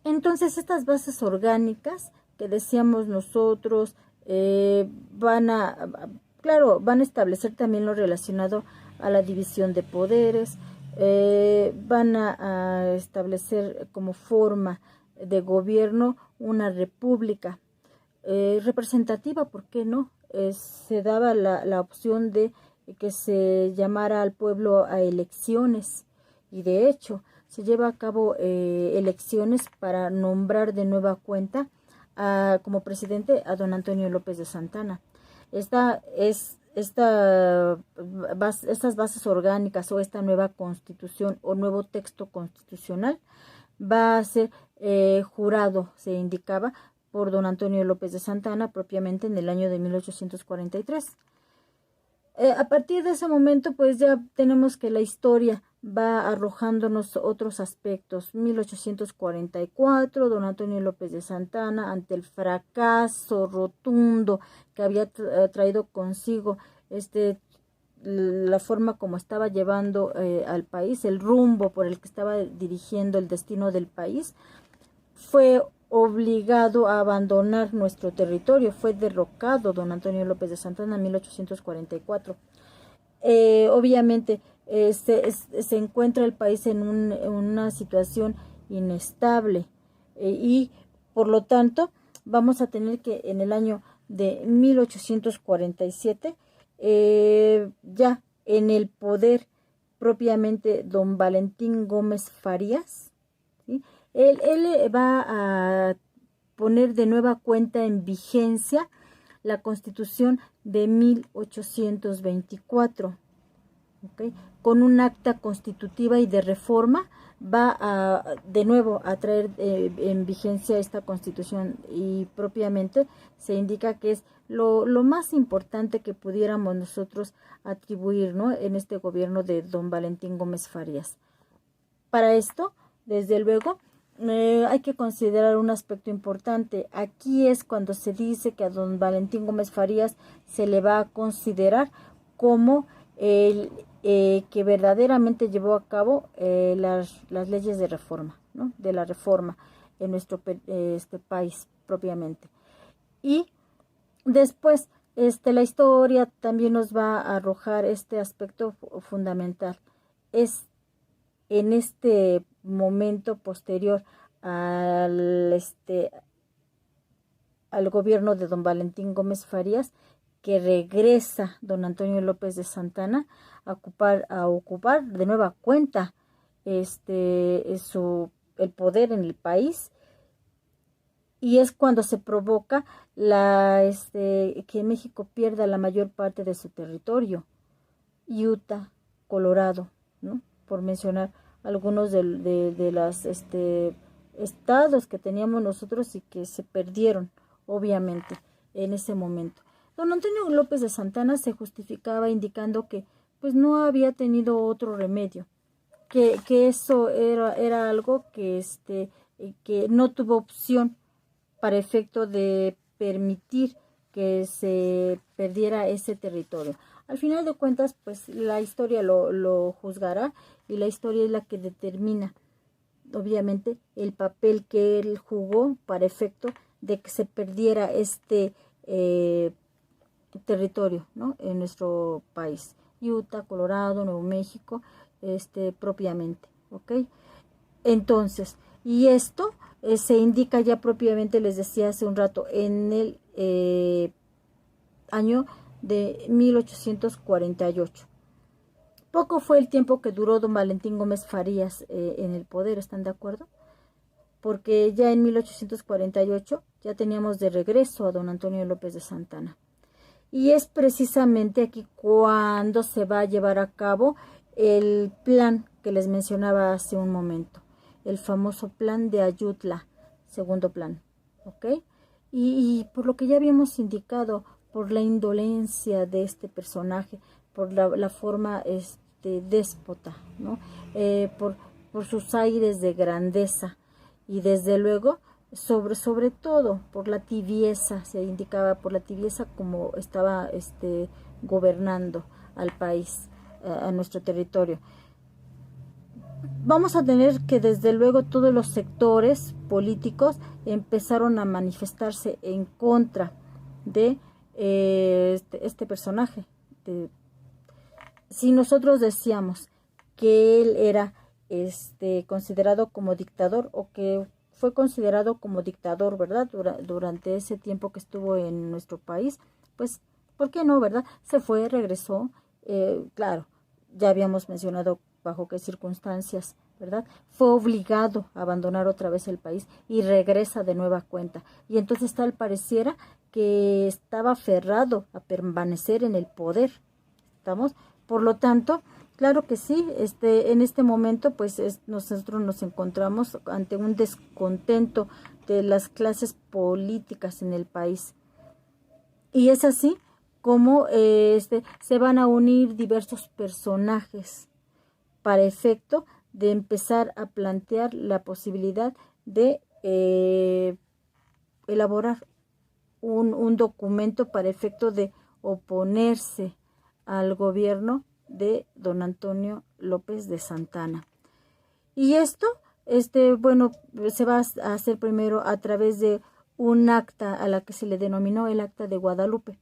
Entonces estas bases orgánicas que decíamos nosotros claro, van a establecer también lo relacionado a la división de poderes, van a establecer como forma de gobierno una república representativa, ¿por qué no? Se daba la opción de que se llamara al pueblo a elecciones y de hecho se lleva a cabo elecciones para nombrar de nueva cuenta como presidente a don Antonio López de Santana. Estas bases orgánicas o esta nueva constitución o nuevo texto constitucional va a ser jurado, se indicaba, por don Antonio López de Santana, propiamente en el año de 1843. A partir de ese momento, pues ya tenemos que la historia va arrojándonos otros aspectos. 1844, don Antonio López de Santana, ante el fracaso rotundo que había traído consigo la forma como estaba llevando al país, el rumbo por el que estaba dirigiendo el destino del país, fue obligado a abandonar nuestro territorio, fue derrocado don Antonio López de Santana en 1844. Obviamente se encuentra el país en una situación inestable y por lo tanto vamos a tener que en el año de 1847 ya en el poder propiamente don Valentín Gómez Farías, ¿sí? Él va a poner de nueva cuenta en vigencia la Constitución de 1824, ¿okay? Con un acta constitutiva y de reforma va de nuevo a traer en vigencia esta Constitución y propiamente se indica que es lo más importante que pudiéramos nosotros atribuir, ¿no?, en este gobierno de don Valentín Gómez Farías. Para esto, desde luego, hay que considerar un aspecto importante. Aquí es cuando se dice que a don Valentín Gómez Farías se le va a considerar como el que verdaderamente llevó a cabo las leyes de reforma, ¿no?, de la reforma en nuestro país propiamente. Y después la historia también nos va a arrojar este aspecto fundamental. Es en este momento posterior al gobierno de don Valentín Gómez Farías que regresa don Antonio López de Santana a ocupar de nueva cuenta el poder en el país, y es cuando se provoca que México pierda la mayor parte de su territorio, Utah, Colorado, ¿no?, por mencionar algunos de los estados que teníamos nosotros y que se perdieron, obviamente, en ese momento. Don Antonio López de Santana se justificaba indicando que pues no había tenido otro remedio, que eso era algo que no tuvo opción para efecto de permitir que se perdiera ese territorio. Al final de cuentas, pues la historia lo juzgará y la historia es la que determina, obviamente, el papel que él jugó para efecto de que se perdiera territorio, ¿no?, en nuestro país. Utah, Colorado, Nuevo México, propiamente, ¿ok? Entonces, y esto se indica ya propiamente, les decía hace un rato, en el año de 1848. Poco fue el tiempo que duró don Valentín Gómez Farías en el poder, ¿están de acuerdo? Porque ya en 1848 ya teníamos de regreso a don Antonio López de Santana. Y es precisamente aquí cuando se va a llevar a cabo el plan que les mencionaba hace un momento, el famoso plan de Ayutla, segundo plan, ¿ok? Y por lo que ya habíamos indicado, por la indolencia de este personaje, por la forma déspota, ¿no?, por sus aires de grandeza y desde luego sobre todo por la tibieza, se indicaba por la tibieza como estaba gobernando al país, a nuestro territorio. vamos a tener que desde luego todos los sectores políticos empezaron a manifestarse en contra de este personaje. Si nosotros decíamos que él era considerado como dictador, o que fue considerado como dictador, ¿verdad? Durante ese tiempo que estuvo en nuestro país, pues, ¿por qué no, verdad? Se fue, regresó, claro, ya habíamos mencionado bajo qué circunstancias, ¿verdad? Fue obligado a abandonar otra vez el país y regresa de nueva cuenta. Y entonces tal pareciera que estaba aferrado a permanecer en el poder. ¿Estamos? Por lo tanto, claro que sí, en este momento pues nosotros nos encontramos ante un descontento de las clases políticas en el país. Y es así como se van a unir diversos personajes para efecto de empezar a plantear la posibilidad de elaborar un documento para efecto de oponerse al gobierno de don Antonio López de Santana. Y esto, bueno, se va a hacer primero a través de un acta a la que se le denominó el Acta de Guadalupe.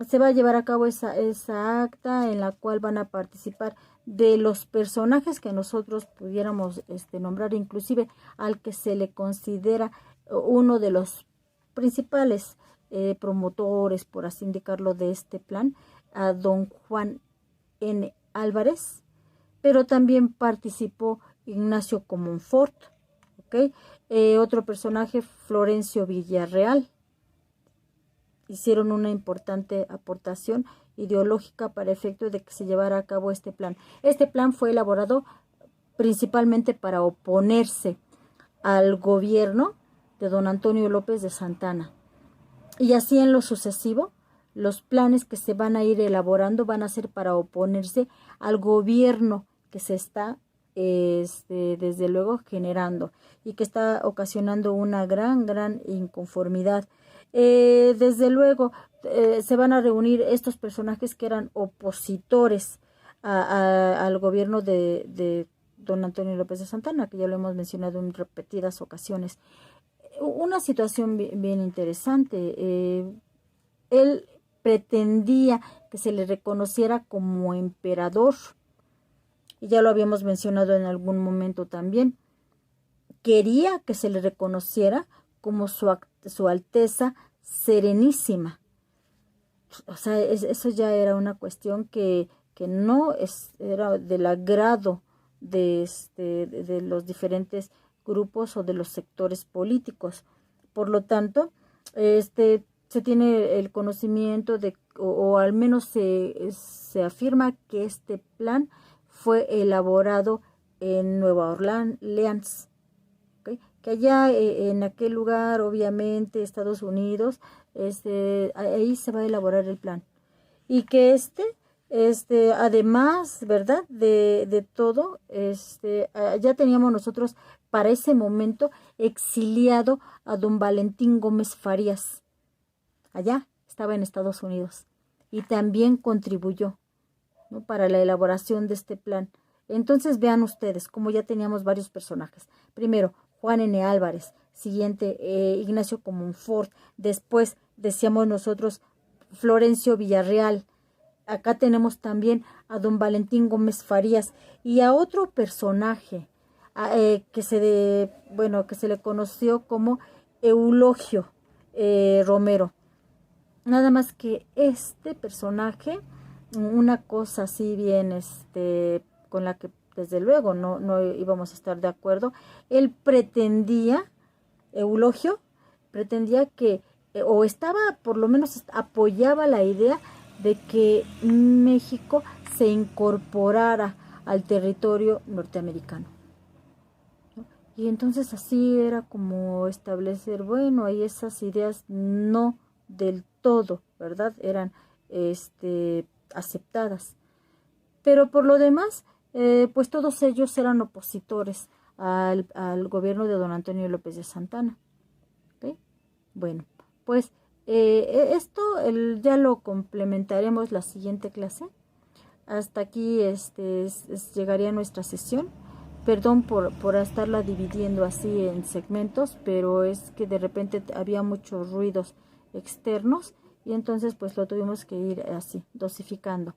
Se va a llevar a cabo esa acta en la cual van a participar de los personajes que nosotros pudiéramos nombrar, inclusive al que se le considera uno de los principales promotores, por así indicarlo, de este plan, a don Juan N. Álvarez, pero también participó Ignacio Comonfort, ¿okay? Otro personaje, Florencio Villarreal. Hicieron una importante aportación ideológica para efecto de que se llevara a cabo este plan. Este plan fue elaborado principalmente para oponerse al gobierno de don Antonio López de Santana. Y así en lo sucesivo, los planes que se van a ir elaborando van a ser para oponerse al gobierno que se está desde luego generando y que está ocasionando una gran inconformidad. Desde luego se van a reunir estos personajes que eran opositores al gobierno de don Antonio López de Santana, que ya lo hemos mencionado en repetidas ocasiones. Una situación bien interesante. Él pretendía que se le reconociera como emperador, y ya lo habíamos mencionado en algún momento también. Quería que se le reconociera como su Alteza Serenísima. O sea, eso ya era una cuestión que no era del agrado de los diferentes grupos o de los sectores políticos. Por lo tanto, se tiene el conocimiento de, o al menos se afirma que este plan fue elaborado en Nueva Orleans, ¿okay? Que allá en aquel lugar, obviamente, Estados Unidos, ahí se va a elaborar el plan. Y que además, ¿verdad? De todo, ya teníamos nosotros para ese momento exiliado a don Valentín Gómez Farías. Allá estaba en Estados Unidos y también contribuyó, ¿no?, para la elaboración de este plan. Entonces vean ustedes cómo ya teníamos varios personajes. Primero, Juan N. Álvarez, siguiente, Ignacio Comonfort, después decíamos nosotros Florencio Villarreal. Acá tenemos también a don Valentín Gómez Farías y a otro personaje que se le conoció como Eulogio Romero. Nada más que este personaje, una cosa así bien con la que desde luego no íbamos a estar de acuerdo. Él pretendía, Eulogio pretendía que, o estaba, por lo menos apoyaba la idea de que México se incorporara al territorio norteamericano, ¿no? Y entonces así era como establecer, bueno, ahí esas ideas no del todo, ¿verdad?, eran aceptadas. Pero por lo demás, pues todos ellos eran opositores al gobierno de don Antonio López de Santana. ¿Okay? Bueno, pues esto ya lo complementaremos la siguiente clase. Hasta aquí llegaría nuestra sesión. Perdón por estarla dividiendo así en segmentos, pero es que de repente había muchos ruidos externos y entonces pues lo tuvimos que ir así, dosificando.